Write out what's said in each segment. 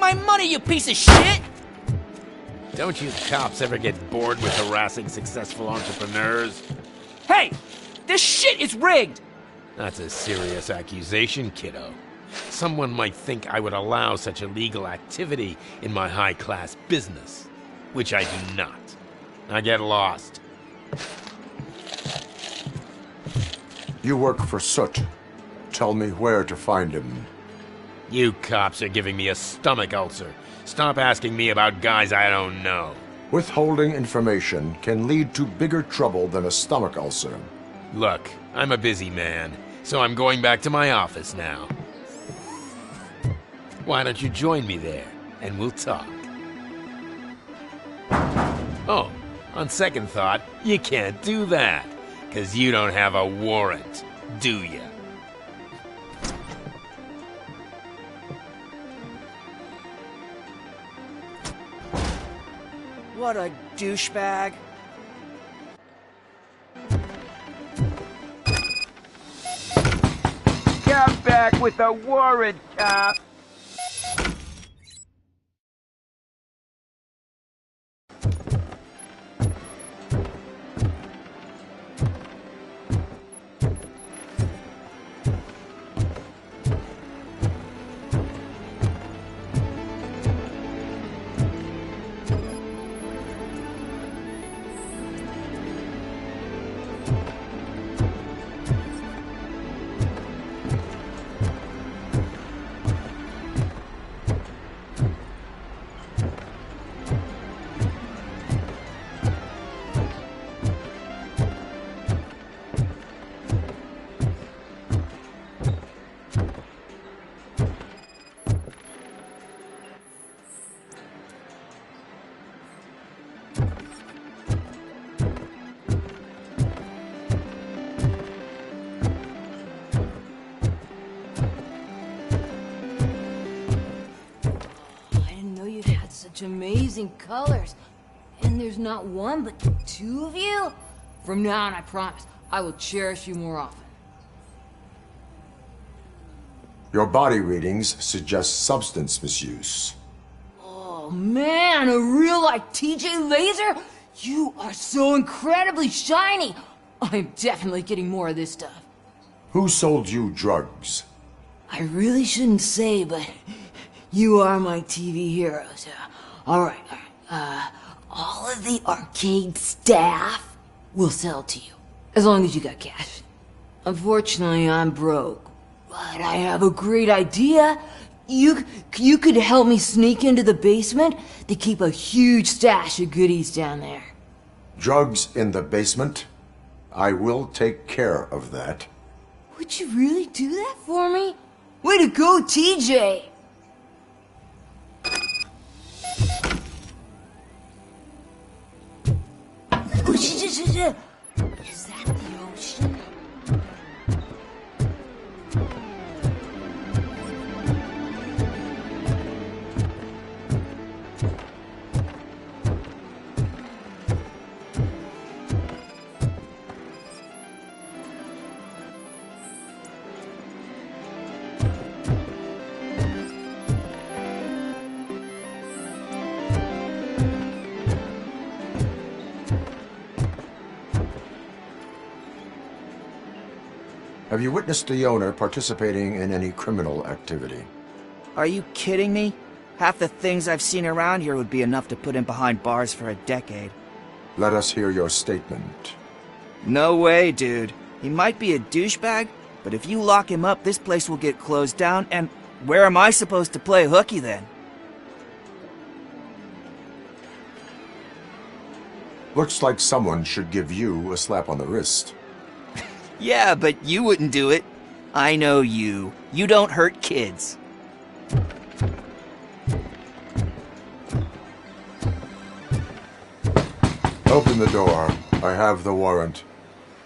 my money, you piece of shit! Don't you cops ever get bored with harassing successful entrepreneurs? Hey! This shit is rigged! That's a serious accusation, kiddo. Someone might think I would allow such illegal activity in my high-class business, which I do not. I get lost. You work for Soot. Tell me where to find him. You cops are giving me a stomach ulcer. Stop asking me about guys I don't know. Withholding information can lead to bigger trouble than a stomach ulcer. Look, I'm a busy man, so I'm going back to my office now. Why don't you join me there, and we'll talk. Oh, on second thought, you can't do that, 'cause you don't have a warrant, do ya? What a douchebag. Come back with a warrant, cop! Amazing colors. And there's not one, but two of you? From now on, I promise, I will cherish you more often. Your body readings suggest substance misuse. Oh man, a real like TJ Laser? You are so incredibly shiny. I'm definitely getting more of this stuff. Who sold you drugs? I really shouldn't say, but you are my TV heroes. All right. All of the arcade staff will sell to you, as long as you got cash. Unfortunately, I'm broke, but I have a great idea. You could help me sneak into the basement. They keep a huge stash of goodies down there. Drugs in the basement? I will take care of that. Would you really do that for me? Way to go, TJ! Is that the ocean? Have you witnessed the owner participating in any criminal activity? Are you kidding me? Half the things I've seen around here would be enough to put him behind bars for a decade. Let us hear your statement. No way, dude. He might be a douchebag, but if you lock him up, this place will get closed down, and where am I supposed to play hooky then? Looks like someone should give you a slap on the wrist. Yeah, but you wouldn't do it. I know you. You don't hurt kids. Open the door. I have the warrant.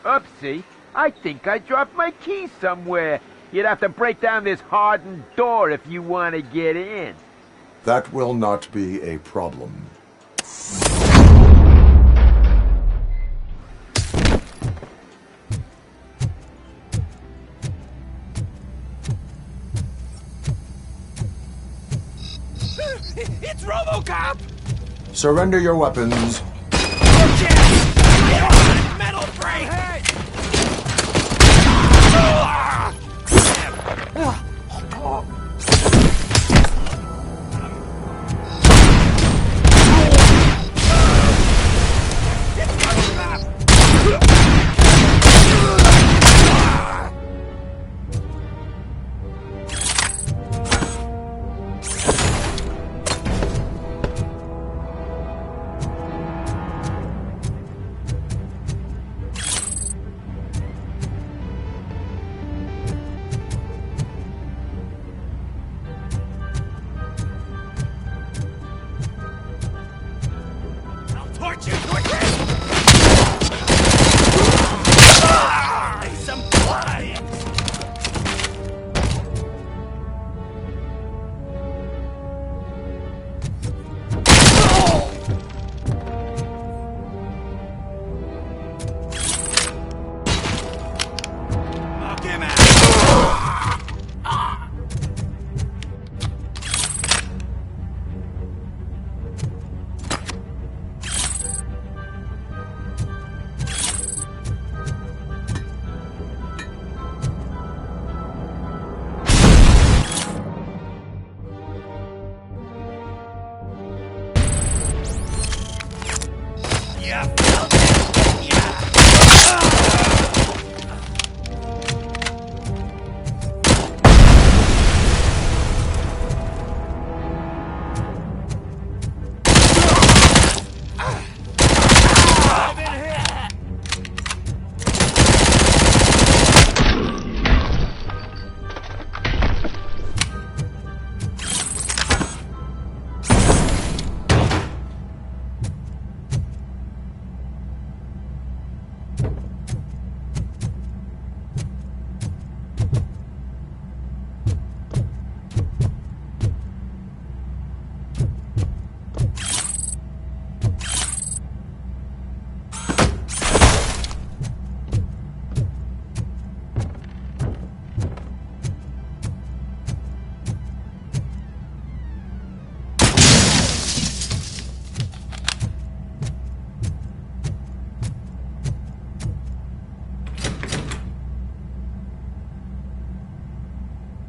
Oopsie, I think I dropped my keys somewhere. You'd have to break down this hardened door if you want to get in. That will not be a problem. Surrender your weapons. Metal break! Torture! Some blood! Knock him out!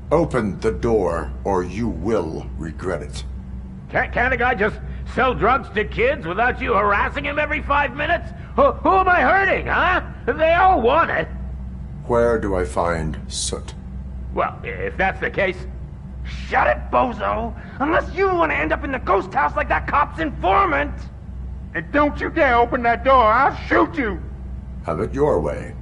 Open the door, or you will regret it. Can't a guy just sell drugs to kids without you harassing him every 5 minutes? Who am I hurting, huh? They all want it. Where do I find Soot? Well, if that's the case... Shut it, bozo! Unless you want to end up in the ghost house like that cop's informant! And don't you dare open that door, I'll shoot you! Have it your way.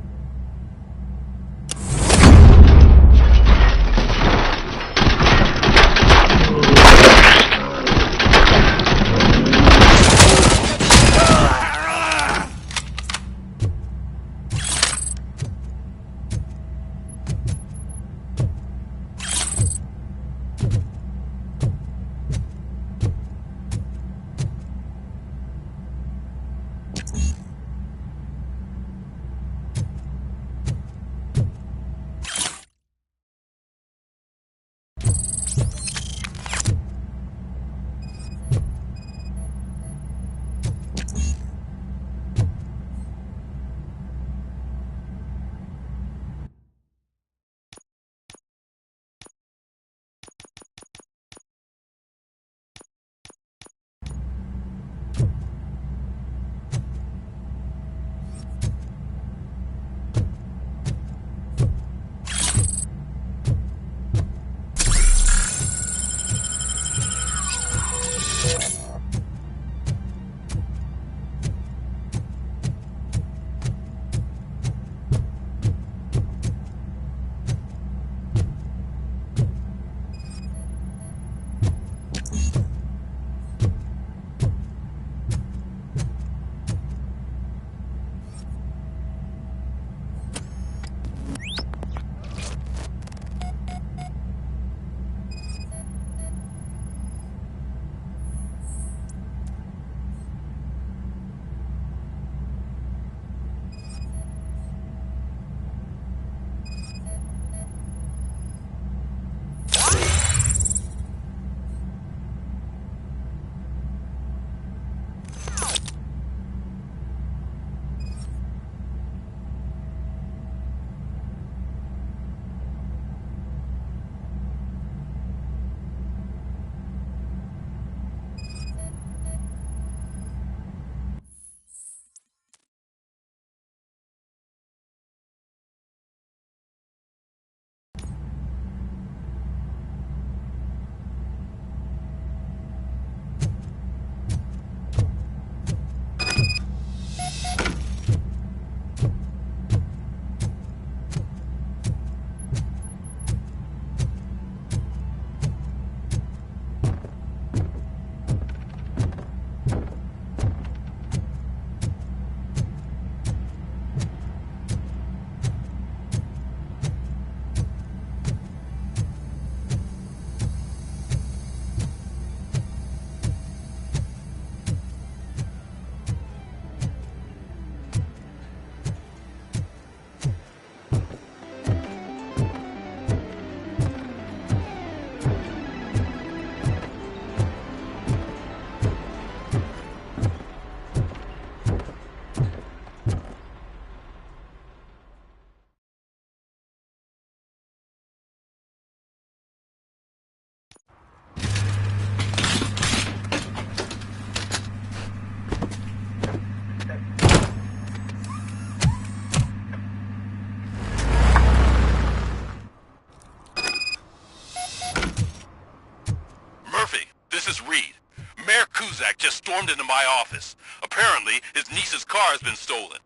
stormed into my office. Apparently, his niece's car has been stolen.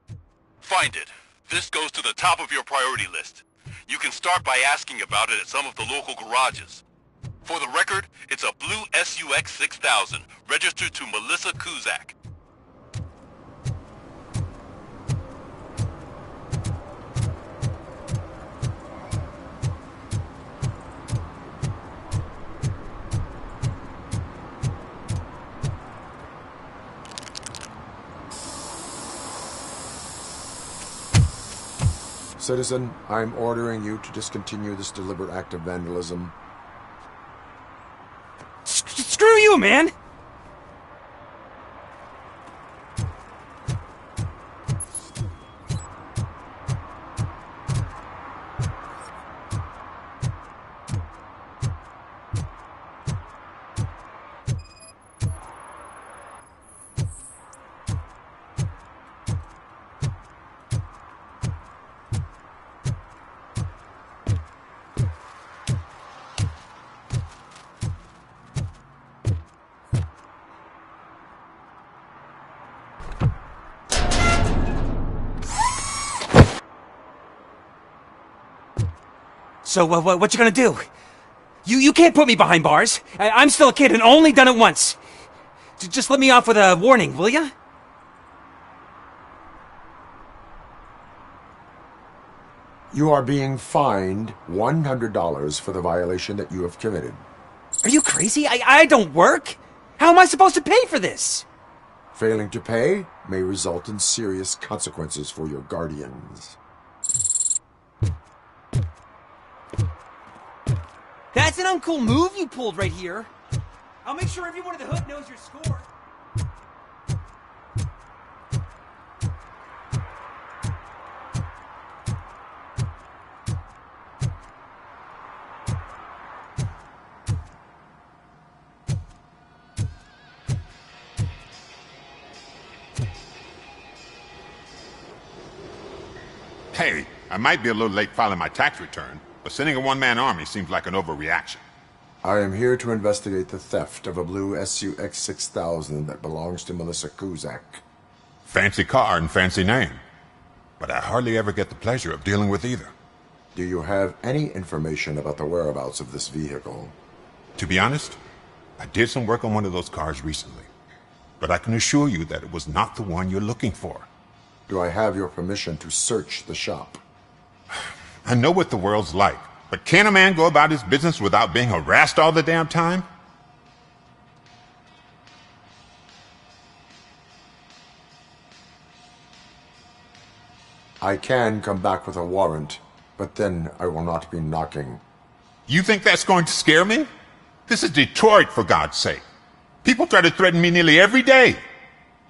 Find it. This goes to the top of your priority list. You can start by asking about it at some of the local garages. For the record, it's a blue SUX 6000, registered to Melissa Kuzak. Citizen, I'm ordering you to discontinue this deliberate act of vandalism. Screw you, man! So, what you gonna do? You can't put me behind bars. I'm still a kid and only done it once. Just let me off with a warning, will ya? You are being fined $100 for the violation that you have committed. Are you crazy? I don't work. How am I supposed to pay for this? Failing to pay may result in serious consequences for your guardians. That's an uncool move you pulled right here. I'll make sure everyone in the hood knows your score. Hey, I might be a little late filing my tax return, but sending a one-man army seems like an overreaction. I am here to investigate the theft of a blue SUX 6000 that belongs to Melissa Kuzak. Fancy car and fancy name. But I hardly ever get the pleasure of dealing with either. Do you have any information about the whereabouts of this vehicle? To be honest, I did some work on one of those cars recently. But I can assure you that it was not the one you're looking for. Do I have your permission to search the shop? I know what the world's like, but can a man go about his business without being harassed all the damn time? I can come back with a warrant, but then I will not be knocking. You think that's going to scare me? This is Detroit, for God's sake. People try to threaten me nearly every day.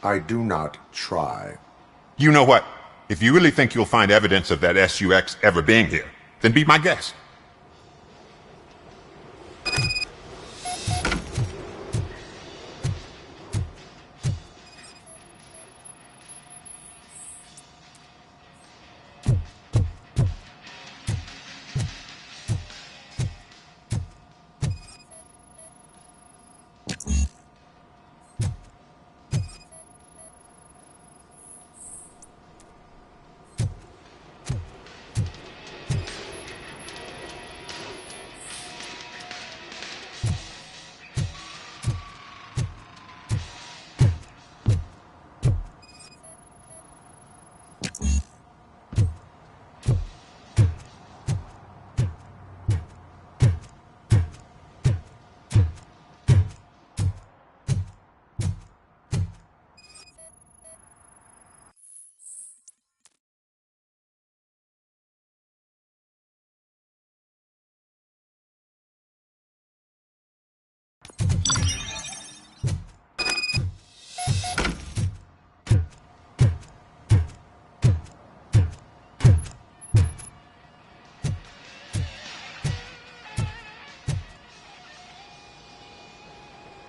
I do not try. You know what? If you really think you'll find evidence of that SUX ever being here, then be my guest.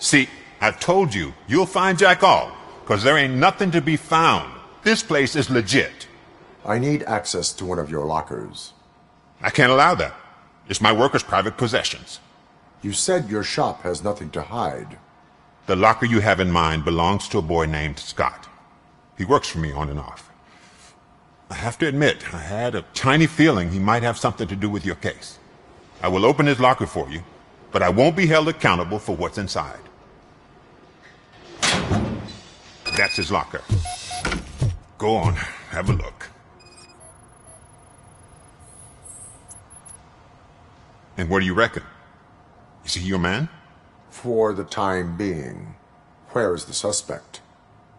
See, I told you, you'll find Jack all, because there ain't nothing to be found. This place is legit. I need access to one of your lockers. I can't allow that. It's my workers' private possessions. You said your shop has nothing to hide. the locker you have in mind belongs to a boy named Scott. He works for me on and off. I have to admit, I had a tiny feeling he might have something to do with your case. I will open his locker for you, but I won't be held accountable for what's inside. That's his locker. Go on, have a look. And what do you reckon? Is he your man? For the time being. Where is the suspect?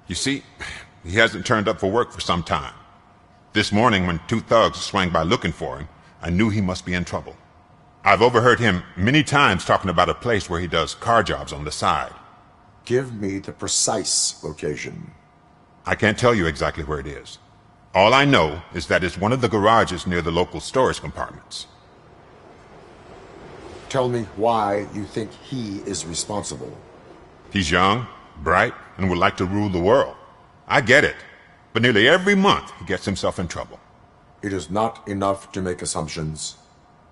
You see, he hasn't turned up for work for some time. This morning, when two thugs swang by looking for him, I knew he must be in trouble. I've overheard him many times talking about a place where he does car jobs on the side. Give me the precise location. I can't tell you exactly where it is. All I know is that it's one of the garages near the local storage compartments. Tell me why you think he is responsible. He's young, bright, and would like to rule the world. I get it. But nearly every month, he gets himself in trouble. It is not enough to make assumptions.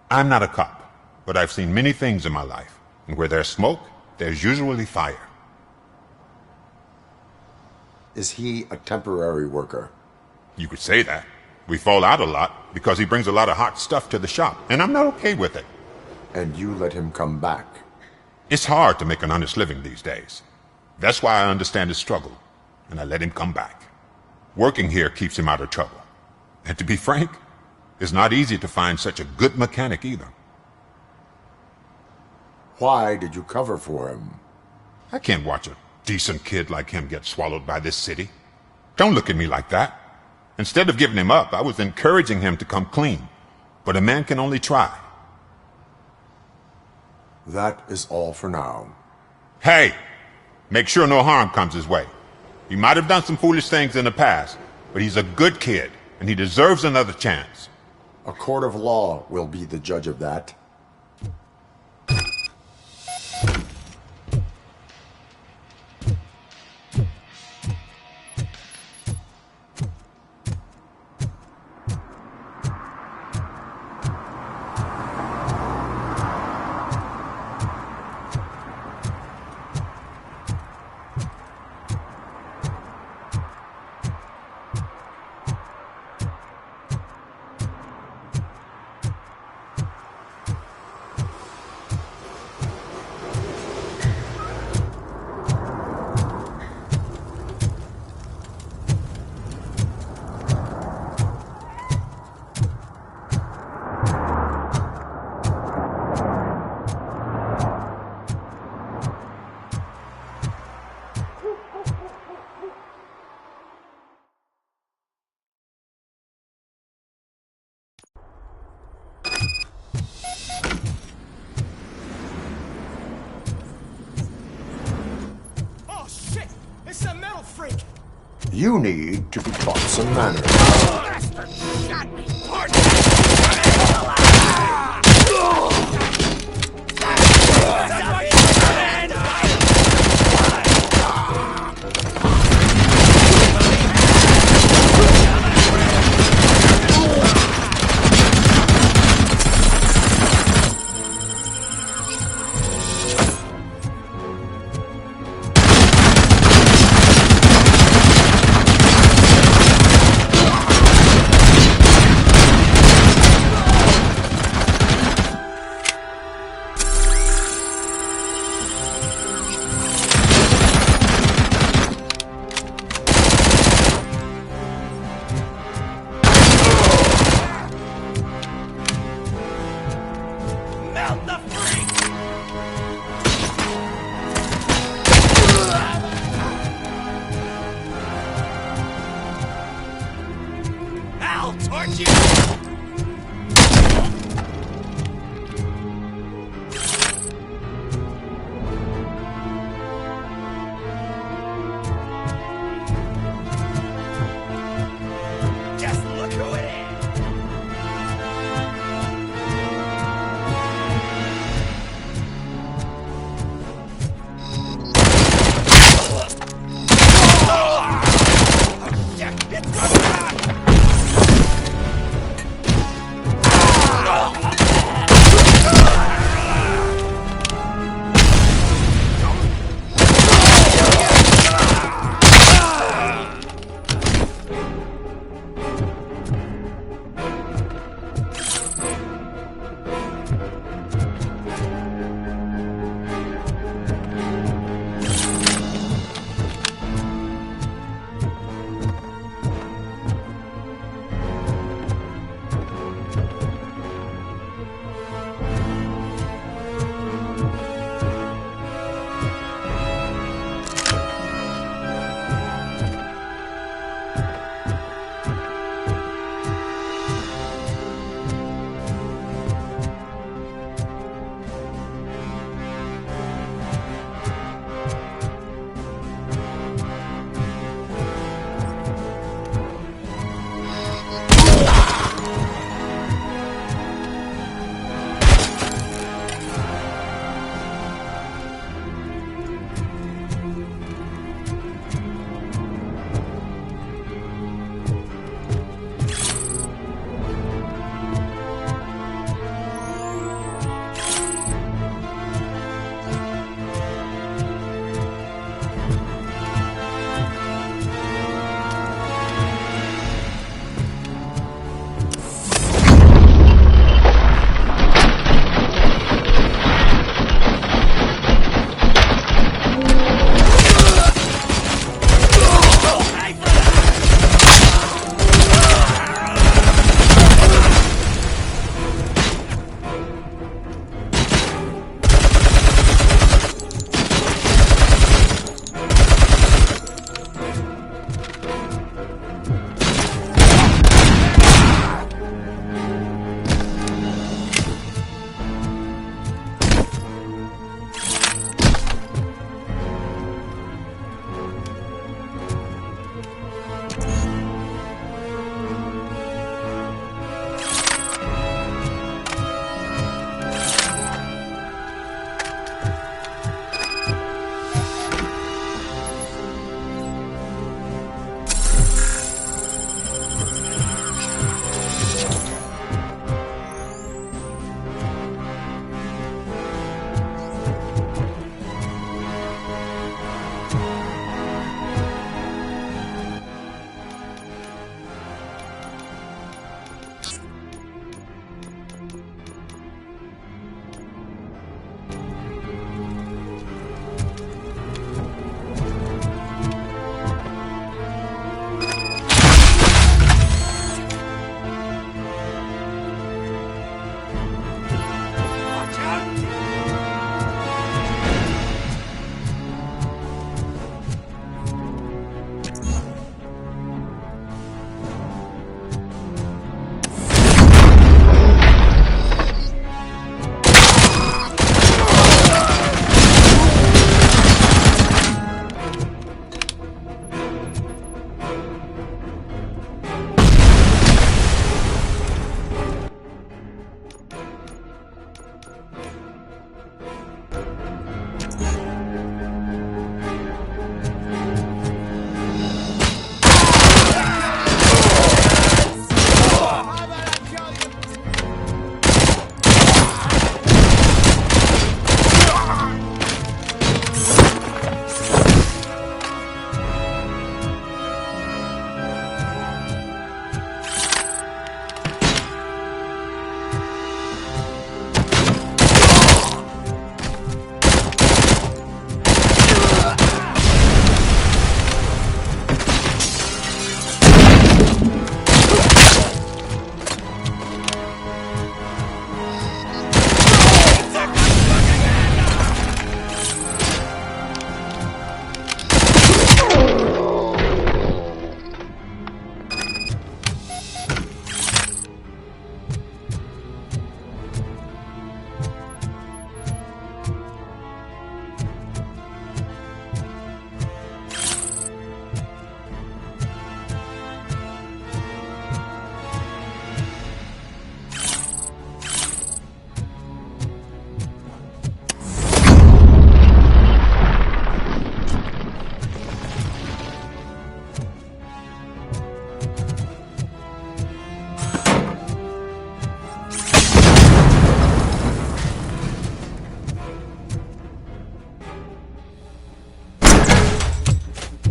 I'm not a cop, but I've seen many things in my life. And where there's smoke, there's usually fire. Is he a temporary worker? You could say that. We fall out a lot because he brings a lot of hot stuff to the shop, and I'm not okay with it. And you let him come back? It's hard to make an honest living these days. That's why I understand his struggle, and I let him come back. Working here keeps him out of trouble. And to be frank, it's not easy to find such a good mechanic either. Why did you cover for him? I can't watch a decent kid like him get swallowed by this city. Don't look at me like that. Instead of giving him up, I was encouraging him to come clean. But a man can only try. That is all for now. Hey! Make sure no harm comes his way. He might have done some foolish things in the past, but he's a good kid, and he deserves another chance. A court of law will be the judge of that. You need to be taught some manners.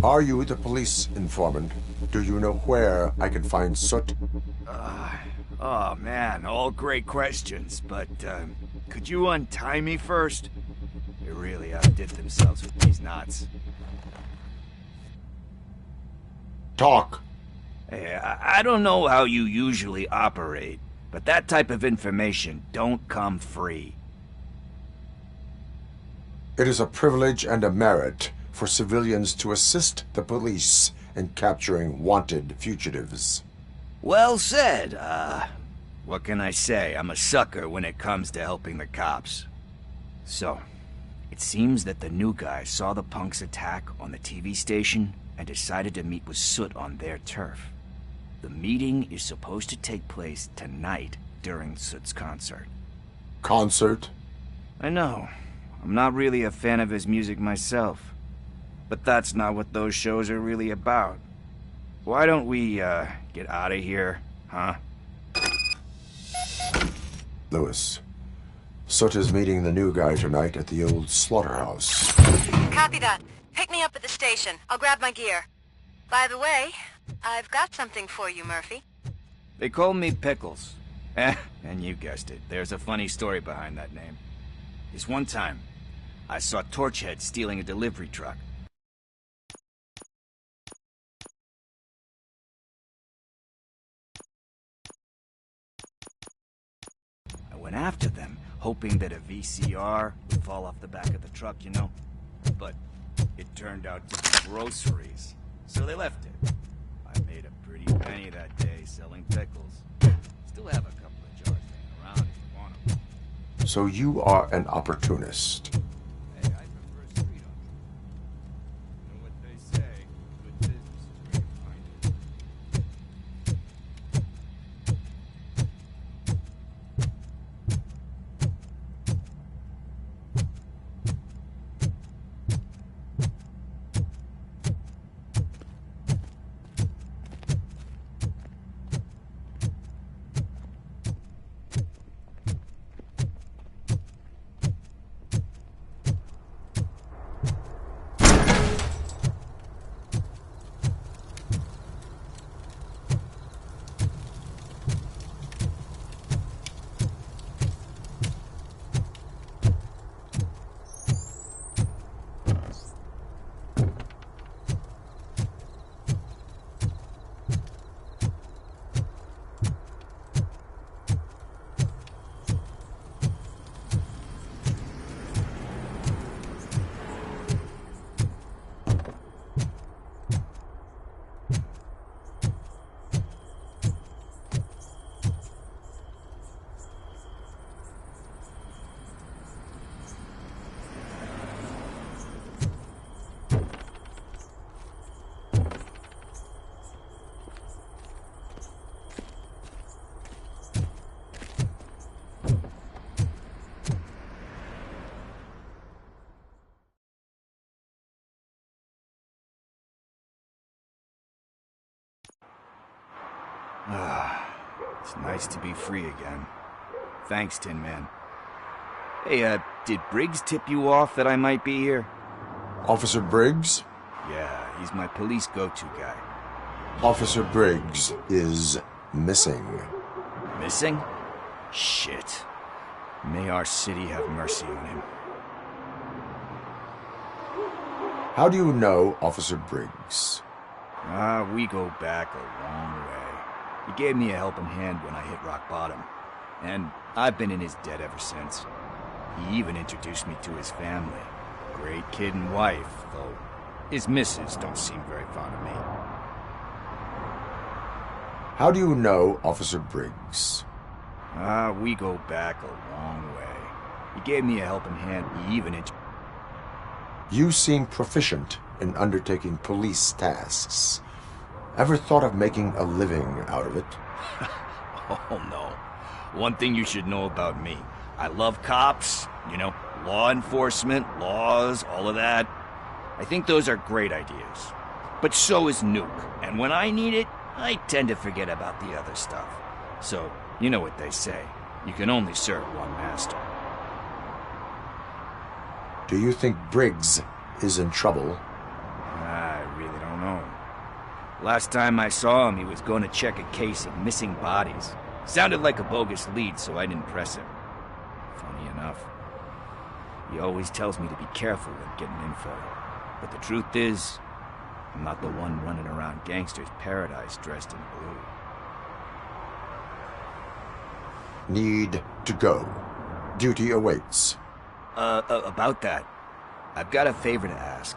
Are you the police informant? Do you know where I can find Soot? Oh man, all great questions, but could you untie me first? They really outdid themselves with these knots. Talk. Hey, I don't know how you usually operate, but that type of information don't come free. It is a privilege and a merit for civilians to assist the police in capturing wanted fugitives. Well said. What can I say? I'm a sucker when it comes to helping the cops. So, it seems that the new guy saw the punks attack on the TV station and decided to meet with Soot on their turf. The meeting is supposed to take place tonight during Soot's concert. Concert? I know. I'm not really a fan of his music myself. But that's not what those shows are really about. Why don't we, get out of here, huh? Lewis, Soot is meeting the new guy tonight at the old slaughterhouse. Copy that. Pick me up at the station. I'll grab my gear. By the way, I've got something for you, Murphy. They call me Pickles. And you guessed it, there's a funny story behind that name. This one time, I saw Torchhead stealing a delivery truck. I went after them, hoping that a VCR would fall off the back of the truck, you know? But it turned out to be groceries, so they left it. I made a pretty penny that day selling pickles. Still have a couple of jars hanging around if you want them. So you are an opportunist. Hey, I prefer street art. You know what they say, good business is where you find it. It's nice to be free again. Thanks, Tin Man. Hey, did Briggs tip you off that I might be here? Officer Briggs? Yeah, he's my police go-to guy. Officer Briggs is missing. Missing? Shit. May our city have mercy on him. How do you know Officer Briggs? We go back a long way. He gave me a helping hand when I hit rock bottom. And I've been in his debt ever since. He even introduced me to his family. Great kid and wife, though his missus don't seem very fond of me. How do you know Officer Briggs? We go back a long way. He gave me a helping hand. He even You seem proficient in undertaking police tasks. Ever thought of making a living out of it? Oh no. One thing you should know about me. I love cops, you know, law enforcement, laws, all of that. I think those are great ideas. But so is Nuke, and when I need it, I tend to forget about the other stuff. So, you know what they say. You can only serve one master. Do you think Briggs is in trouble? I really don't Last time I saw him, he was going to check a case of missing bodies. Sounded like a bogus lead, so I didn't press him. Funny enough. He always tells me to be careful when getting info. But the truth is, I'm not the one running around gangster's paradise dressed in blue. Need to go. Duty awaits. About that, I've got a favor to ask.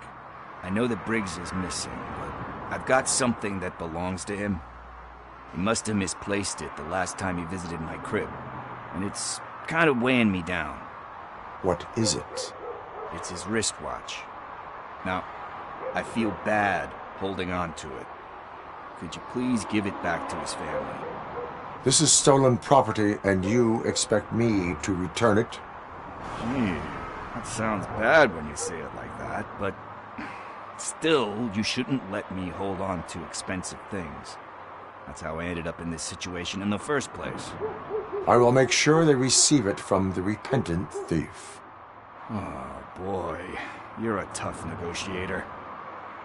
I know that Briggs is missing, but I've got something that belongs to him. He must have misplaced it the last time he visited my crib, and it's kind of weighing me down. What is it? It's his wristwatch. Now, I feel bad holding on to it. Could you please give it back to his family? This is stolen property, and you expect me to return it? Gee, that sounds bad when you say it like that, but still, you shouldn't let me hold on to expensive things. That's how I ended up in this situation in the first place. I will make sure they receive it from the repentant thief. Oh, boy. You're a tough negotiator.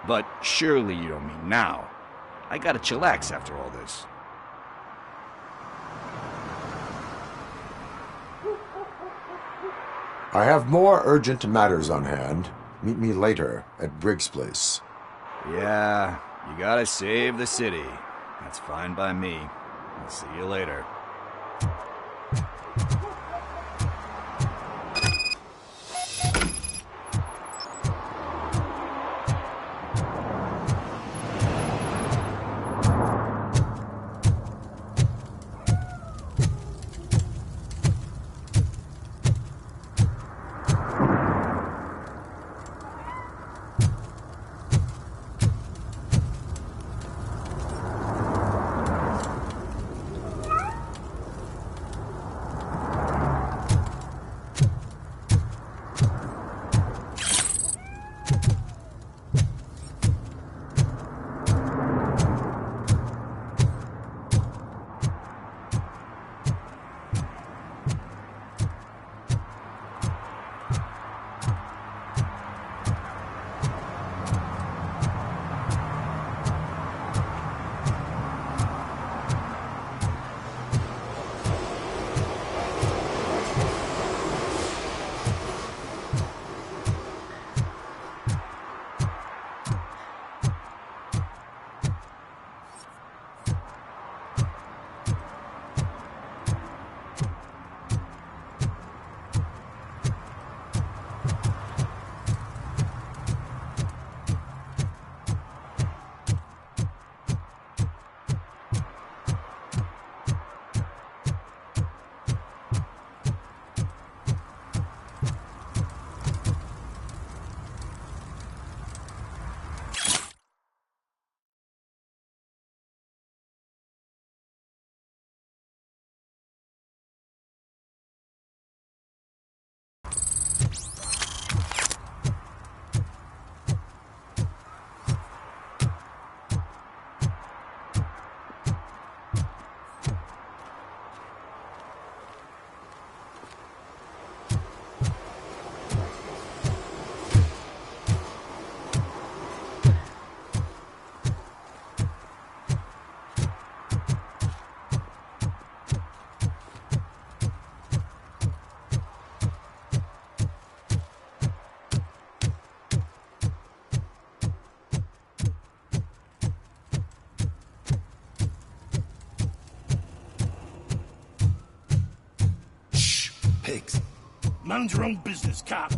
But surely you don't mean now. I gotta chillax after all this. I have more urgent matters on hand. Meet me later at Briggs' place. Yeah, you gotta save the city. That's fine by me. I'll see you later. Pigs. Mind your own business, cop.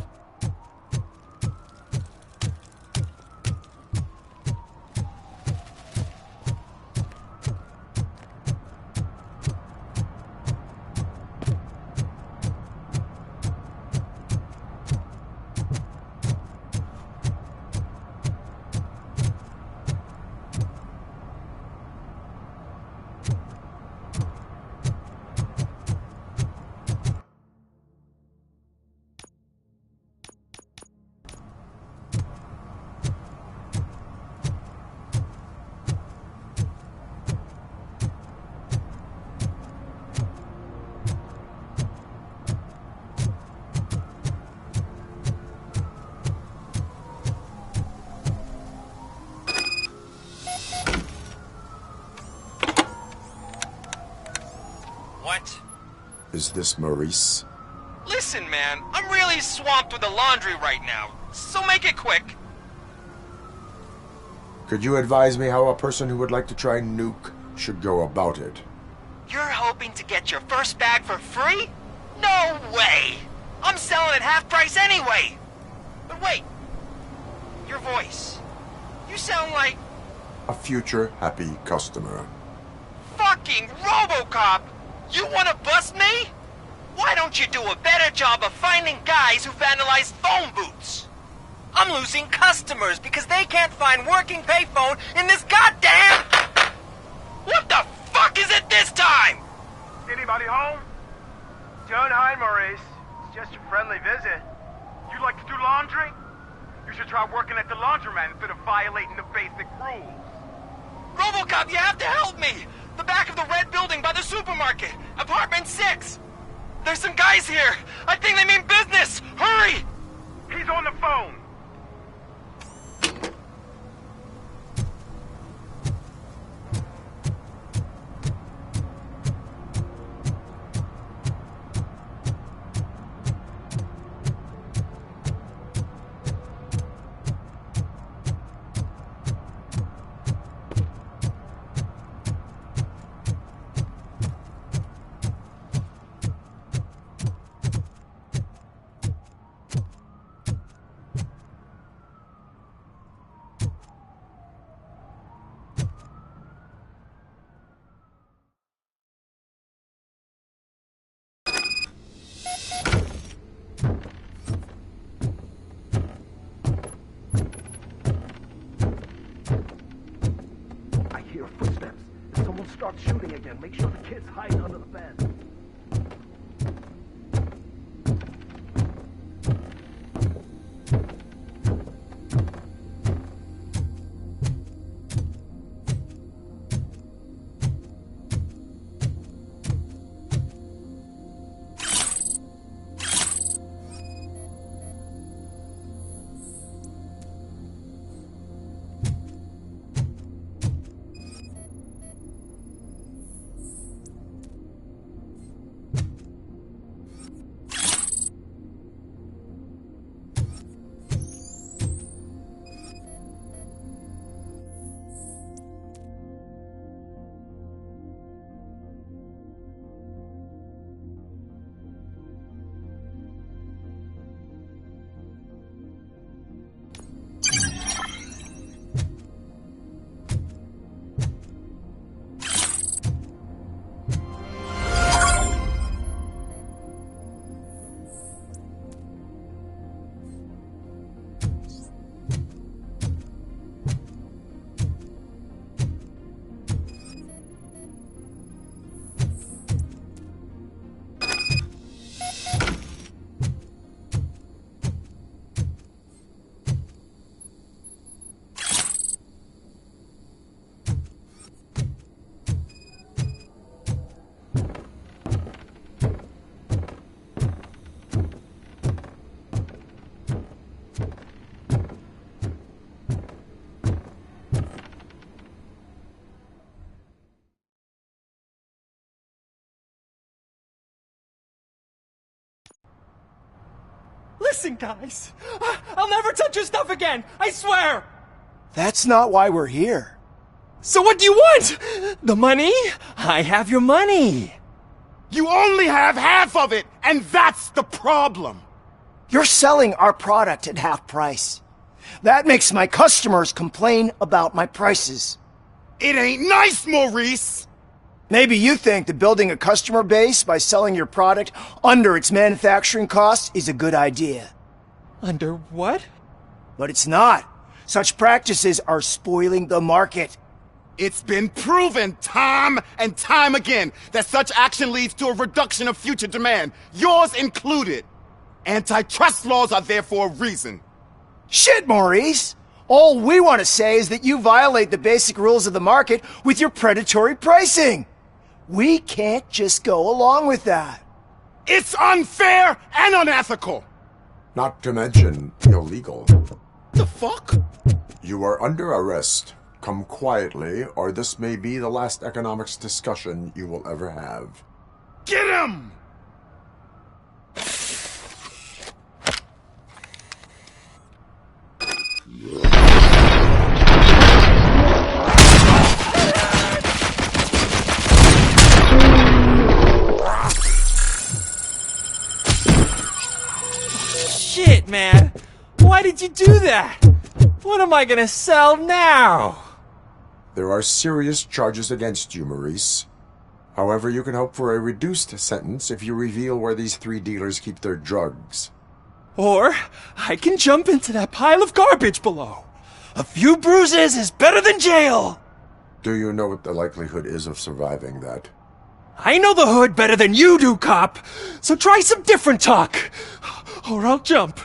What? Is this Maurice? Listen, man, I'm really swamped with the laundry right now, so make it quick. Could you advise me how a person who would like to try Nuke should go about it? You're hoping to get your first bag for free? No way! I'm selling at half price anyway! But wait, your voice. You sound like... A future happy customer. fucking RoboCop! You wanna bust me? Why don't you do a better job of finding guys who vandalize phone booths? I'm losing customers because they can't find working payphone in this goddamn... What the fuck is it this time? Anybody home? Don't hide, Maurice. It's just a friendly visit. You like to do laundry? You should try working at the laundromat instead of violating the basic rules. RoboCop, you have to help me! The back of the red building by the supermarket, apartment 6. There's some guys here. I think they mean business. Hurry! He's on the phone. Start shooting again. Make sure the kid's hiding under the bed. Listen, guys. I'll never touch your stuff again. I swear. That's not why we're here. So what do you want? The money? I have your money. You only have half of it, and that's the problem. You're selling our product at half price. That makes my customers complain about my prices. It ain't nice, Maurice. Maybe you think that building a customer base by selling your product under its manufacturing costs is a good idea. Under what? But it's not. Such practices are spoiling the market. It's been proven time and time again that such action leads to a reduction of future demand, yours included. Antitrust laws are there for a reason. Shit, Maurice! All we want to say is that you violate the basic rules of the market with your predatory pricing. We can't just go along with that. It's unfair and unethical. Not to mention illegal. The fuck? You are under arrest. Come quietly, or this may be the last economics discussion you will ever have. Get him! Shit, man! Why did you do that? What am I gonna sell now? There are serious charges against you, Maurice. However, you can hope for a reduced sentence if you reveal where these 3 dealers keep their drugs. Or I can jump into that pile of garbage below. A few bruises is better than jail! Do you know what the likelihood is of surviving that? I know the hood better than you do, cop! So try some different talk! Or I'll jump.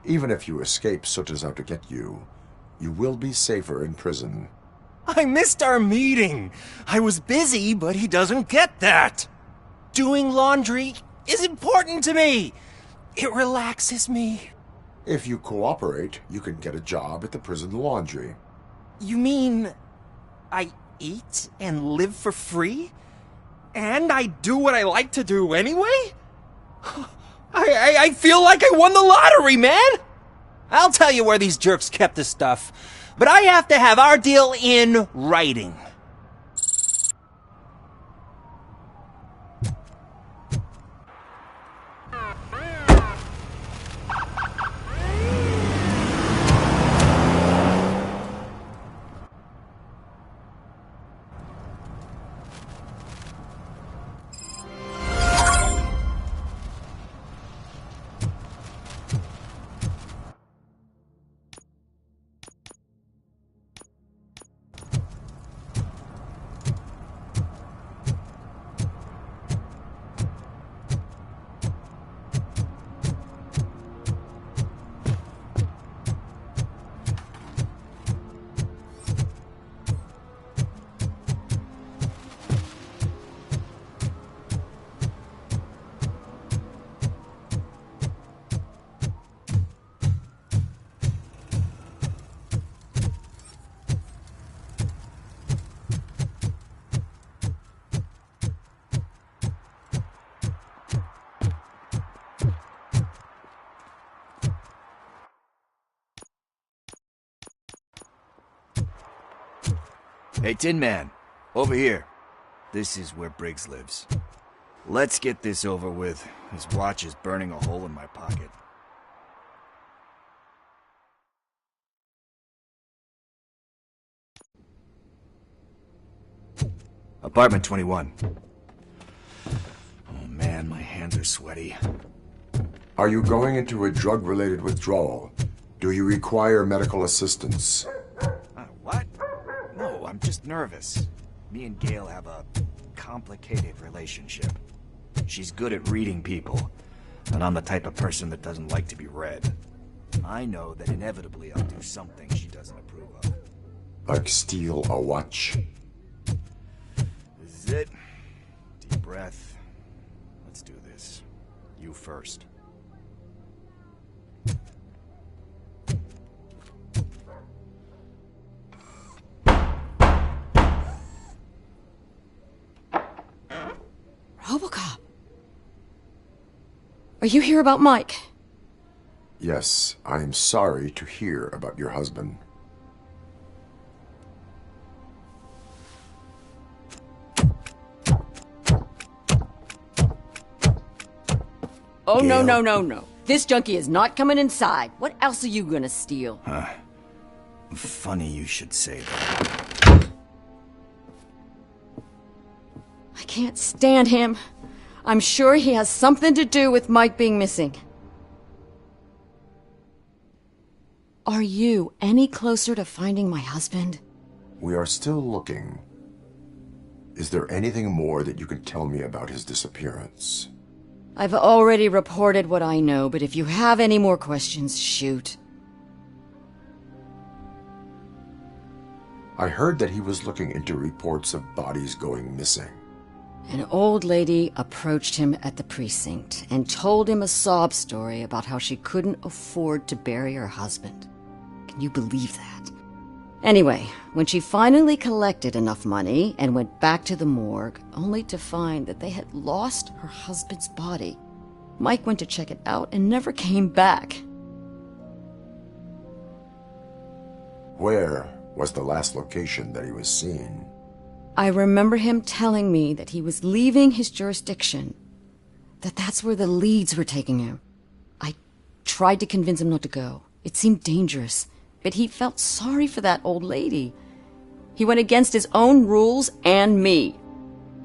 Even if you escape Soot is out to get you, you will be safer in prison. I missed our meeting. I was busy, but he doesn't get that. Doing laundry is important to me. It relaxes me. If you cooperate, you can get a job at the prison laundry. You mean I eat and live for free? And I do what I like to do anyway? I feel like I won the lottery, man! I'll tell you where these jerks kept the stuff, but I have to have our deal in writing. Hey, Tin Man, over here. This is where Briggs lives. Let's get this over with. His watch is burning a hole in my pocket. Apartment 21. Oh man, my hands are sweaty. Are you going into a drug-related withdrawal? Do you require medical assistance? What? No, I'm just nervous. Me and Gail have a complicated relationship. She's good at reading people, and I'm the type of person that doesn't like to be read. I know that inevitably I'll do something she doesn't approve of. Like steal a watch? This is it. Deep breath. Let's do this. You first. RoboCop. Are you here about Mike? Yes, I am sorry to hear about your husband. Oh, Gail. No. This junkie is not coming inside. What else are you gonna steal? Funny you should say that. I can't stand him. I'm sure he has something to do with Mike being missing. Are you any closer to finding my husband? We are still looking. Is there anything more that you can tell me about his disappearance? I've already reported what I know, but if you have any more questions, shoot. I heard that he was looking into reports of bodies going missing. An old lady approached him at the precinct and told him a sob story about how she couldn't afford to bury her husband. Can you believe that? Anyway, when she finally collected enough money and went back to the morgue, only to find that they had lost her husband's body, Mike went to check it out and never came back. Where was the last location that he was seen? I remember him telling me that he was leaving his jurisdiction, that that's where the leads were taking him. I tried to convince him not to go. It seemed dangerous, but he felt sorry for that old lady. He went against his own rules and me.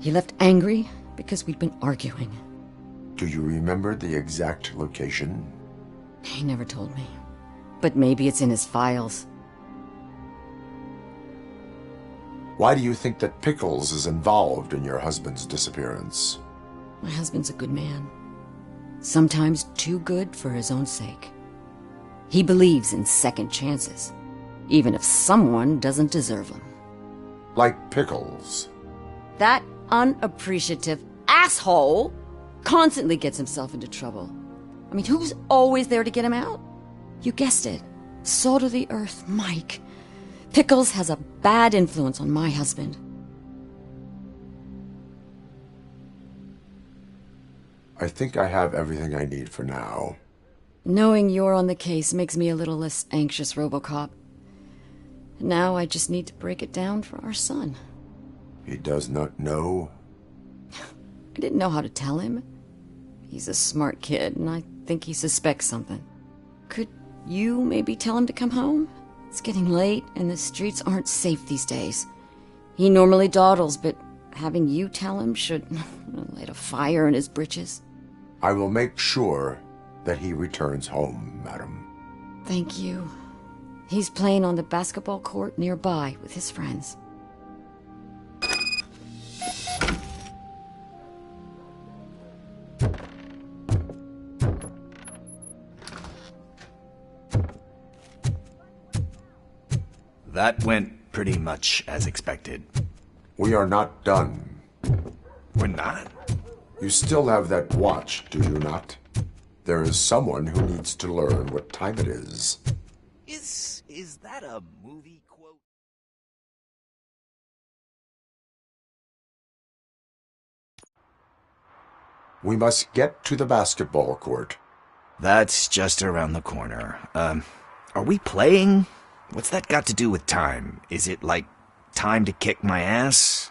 He left angry because we'd been arguing. Do you remember the exact location? He never told me, but maybe it's in his files. Why do you think that Pickles is involved in your husband's disappearance? My husband's a good man. Sometimes too good for his own sake. He believes in second chances, even if someone doesn't deserve them. Like Pickles. That unappreciative asshole constantly gets himself into trouble. I mean, who's always there to get him out? You guessed it. Salt of the earth, Mike. Pickles has a bad influence on my husband. I think I have everything I need for now. Knowing you're on the case makes me a little less anxious, RoboCop. Now I just need to break it down for our son. He does not know? I didn't know how to tell him. He's a smart kid, and I think he suspects something. Could you maybe tell him to come home? It's getting late, and the streets aren't safe these days. He normally dawdles, but having you tell him should light a fire in his britches. I will make sure that he returns home, madam. Thank you. He's playing on the basketball court nearby with his friends. That went pretty much as expected. We are not done. We're not? You still have that watch, do you not? There is someone who needs to learn what time it is. Is that a movie quote? We must get to the basketball court. That's just around the corner. Are we playing? What's that got to do with time? Is it like time to kick my ass?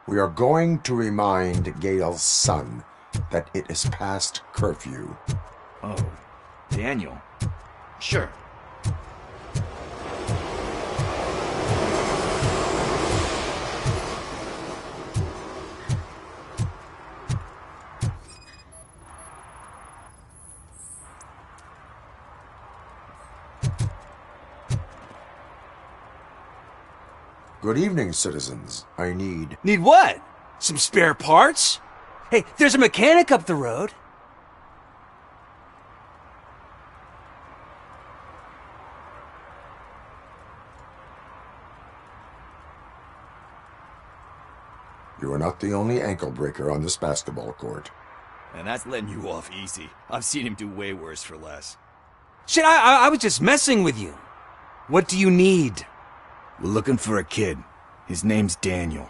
We are going to remind Gail's son that it is past curfew. Oh, Daniel. Sure. Good evening, citizens. I need... Need what? Some spare parts? Hey, there's a mechanic up the road. You are not the only ankle breaker on this basketball court. And that's letting you off easy. I've seen him do way worse for less. Shit, I was just messing with you. What do you need? We're looking for a kid. His name's Daniel.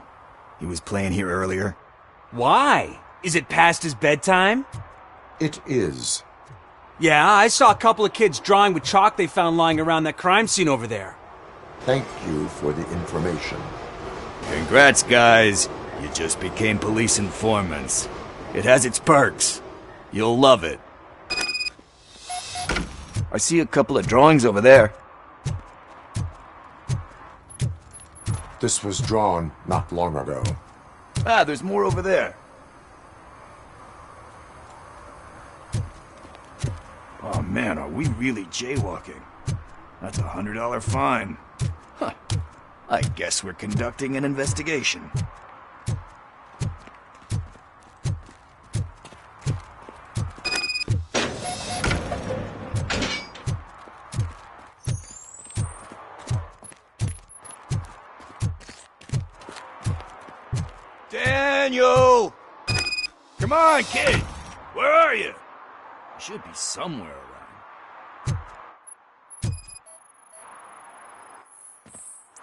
He was playing here earlier. Why? Is it past his bedtime? It is. Yeah, I saw a couple of kids drawing with chalk they found lying around that crime scene over there. Thank you for the information. Congrats, guys. You just became police informants. It has its perks. You'll love it. I see a couple of drawings over there. This was drawn not long ago. Ah, there's more over there. Oh man, are we really jaywalking? That's a $100 fine. Huh. I guess we're conducting an investigation. Daniel! Come on, kid! Where are you? You should be somewhere around.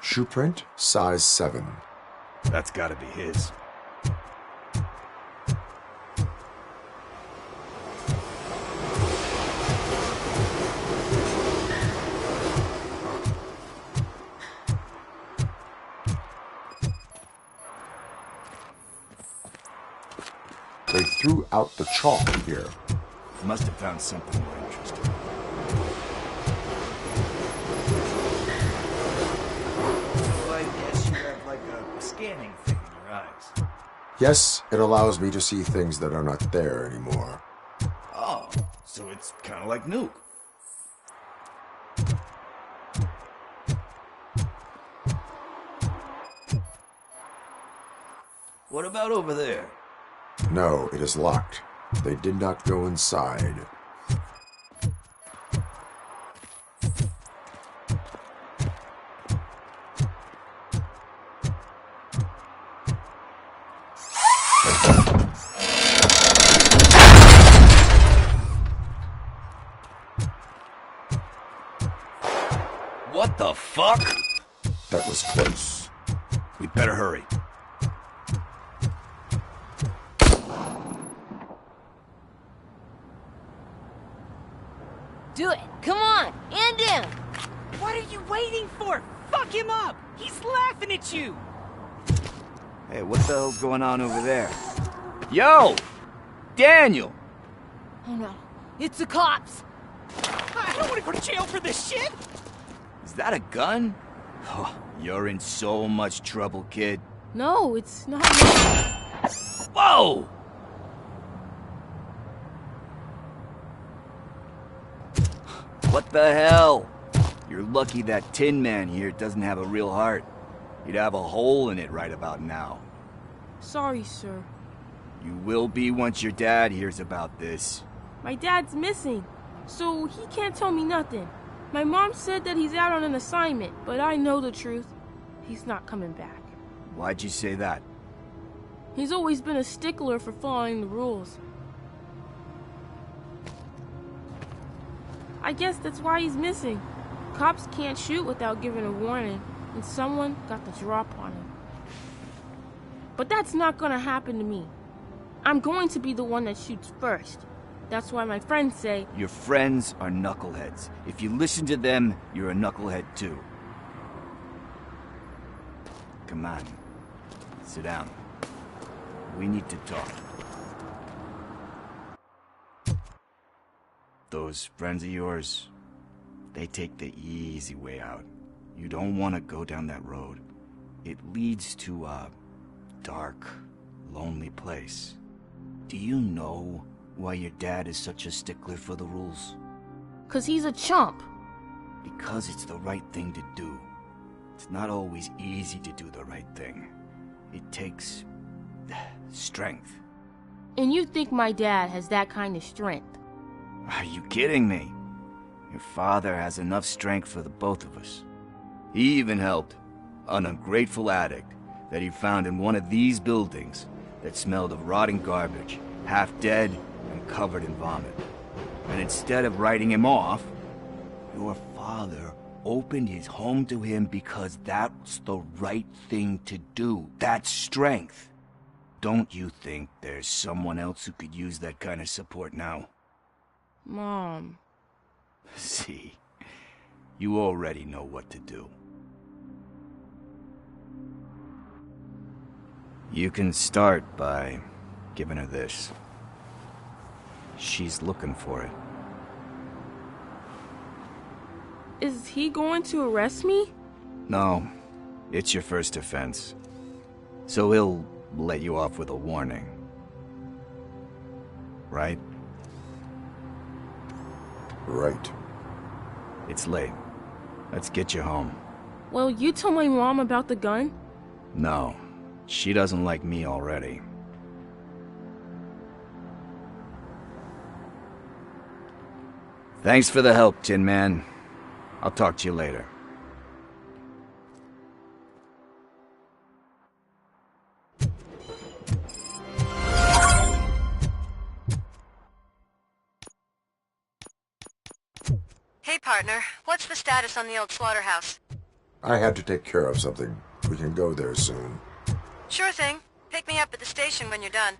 Shoe print, size 7. That's gotta be his. They threw out the chalk here. Must have found something more interesting. So I guess you have like a scanning thing in your eyes. Yes, it allows me to see things that are not there anymore. Oh, so it's kind of like Nuke. What about over there? No, it is locked. They did not go inside. What the fuck? That was close. We better hurry. Do it! Come on! And him! What are you waiting for? Fuck him up! He's laughing at you! Hey, what the hell's going on over there? Yo! Daniel! Oh no, it's the cops! I don't want to go to jail for this shit! Is that a gun? Oh, you're in so much trouble, kid. No, it's not. Whoa! What the hell? You're lucky that Tin Man here doesn't have a real heart. He'd have a hole in it right about now. Sorry, sir. You will be once your dad hears about this. My dad's missing, so he can't tell me nothing. My mom said that he's out on an assignment, but I know the truth. He's not coming back. Why'd you say that? He's always been a stickler for following the rules. I guess that's why he's missing. Cops can't shoot without giving a warning, and someone got the drop on him. But that's not gonna happen to me. I'm going to be the one that shoots first. That's why my friends say... Your friends are knuckleheads. If you listen to them, you're a knucklehead too. Come on. Sit down. We need to talk. Those friends of yours, they take the easy way out. You don't want to go down that road. It leads to a dark, lonely place. Do you know why your dad is such a stickler for the rules? 'Cause he's a chump. Because it's the right thing to do. It's not always easy to do the right thing. It takes strength. And you think my dad has that kind of strength? Are you kidding me? Your father has enough strength for the both of us. He even helped an ungrateful addict that he found in one of these buildings that smelled of rotting garbage, half dead and covered in vomit. And instead of writing him off, your father opened his home to him because that's the right thing to do. That's strength. Don't you think there's someone else who could use that kind of support now? Mom. See, you already know what to do. You can start by giving her this. She's looking for it. Is he going to arrest me? No, it's your first offense. So he'll let you off with a warning. Right? Right. It's late. Let's get you home. Well, you tell my mom about the gun? No, she doesn't like me already. Thanks for the help, Tin Man. I'll talk to you later. Hey, partner. What's the status on the old slaughterhouse? I had to take care of something. We can go there soon. Sure thing. Pick me up at the station when you're done.